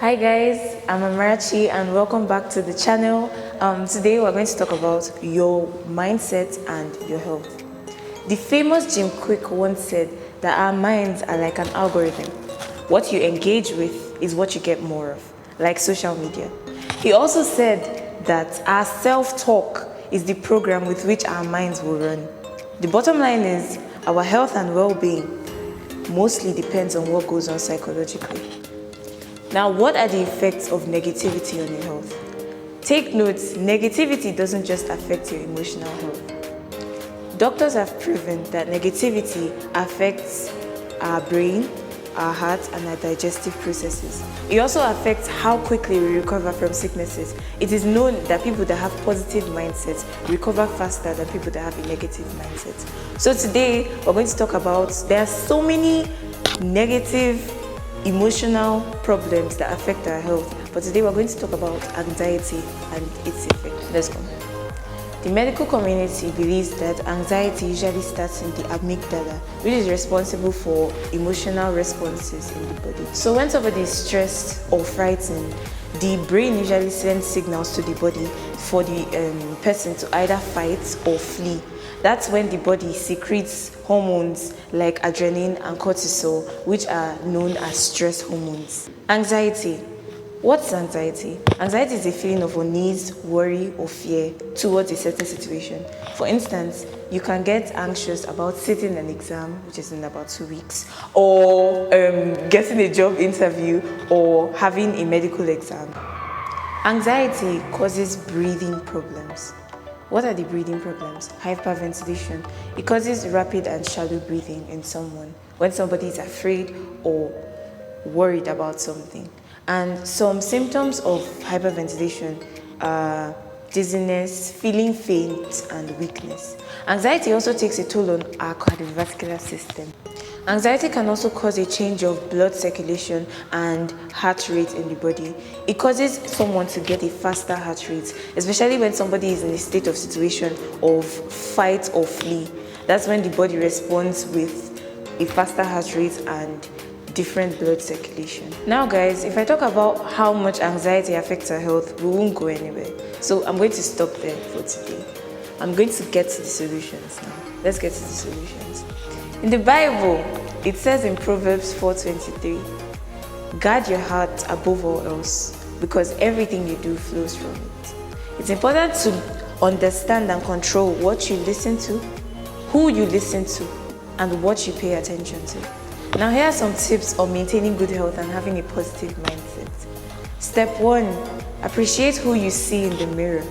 Hi guys, I'm Amarachi and welcome back to the channel. Today we're going to talk about your mindset and your health. The famous Jim Quick once said that our minds are like an algorithm. What you engage with is what you get more of, like social media. He also said that our self-talk is the program with which our minds will run. The bottom line is our health and well-being mostly depends on what goes on psychologically. Now, what are the effects of negativity on your health? Take note, negativity doesn't just affect your emotional health. Doctors have proven that negativity affects our brain, our heart, and our digestive processes. It also affects how quickly we recover from sicknesses. It is known that people that have positive mindsets recover faster than people that have a negative mindset. So today, we're going to talk about, there are so many negative emotional problems that affect our health, but today we're going to talk about anxiety and its effect. Let's go. The medical community believes that anxiety usually starts in the amygdala, which is responsible for emotional responses in the body. So when somebody is stressed or frightened, the brain usually sends signals to the body for the person to either fight or flee. That's when the body secretes hormones like adrenaline and cortisol, which are known as stress hormones. Anxiety. What's anxiety? Anxiety is a feeling of unease, worry, or fear towards a certain situation. For instance, you can get anxious about sitting an exam, which is in about 2 weeks, or getting a job interview, or having a medical exam. Anxiety causes breathing problems. What are the breathing problems? Hyperventilation. It causes rapid and shallow breathing in someone when somebody is afraid or worried about something. And some symptoms of hyperventilation are dizziness, feeling faint, and weakness. Anxiety also takes a toll on our cardiovascular system. Anxiety can also cause a change of blood circulation and heart rate in the body. It causes someone to get a faster heart rate, especially when somebody is in a state of situation of fight or flee. That's when the body responds with a faster heart rate and different blood circulation. Now guys, if I talk about how much anxiety affects our health, we won't go anywhere. So I'm going to stop there for today. I'm going to get to the solutions now. Let's get to the solutions. In the Bible, it says in Proverbs 4:23, guard your heart above all else, because everything you do flows from it. It's important to understand and control what you listen to, who you listen to, and what you pay attention to. Now here are some tips on maintaining good health and having a positive mindset. Step 1, appreciate who you see in the mirror.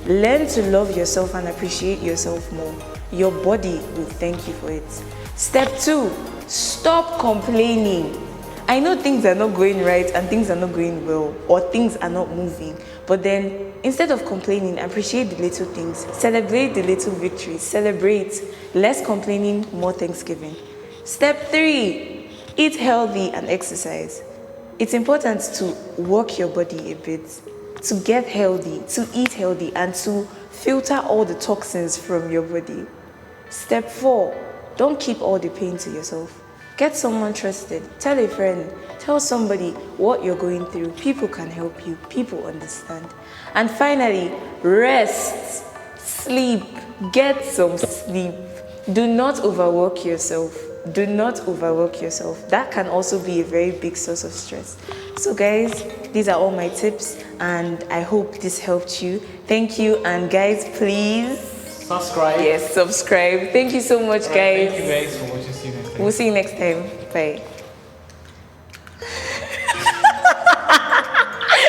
Learn to love yourself and appreciate yourself more. Your body will thank you for it. Step 2, stop complaining. I know things are not going right and things are not going well, or things are not moving, but then instead of complaining, appreciate the little things. Celebrate the little victories. Celebrate. Less complaining, more thanksgiving. Step 3, eat healthy and exercise. It's important to work your body a bit, to get healthy, to eat healthy, and to filter all the toxins from your body. Step 4, don't keep all the pain to yourself. Get someone trusted. Tell a friend. Tell somebody what you're going through. People can help you. People understand. And finally, rest. Sleep. Get some sleep. Do not overwork yourself. Do not overwork yourself. That can also be a very big source of stress. So guys, these are all my tips and I hope this helped you. Thank you, and guys, please subscribe. Yes, subscribe. Thank you so much, guys. Thank you guys for watching. See you next time. We'll see you next time. Bye.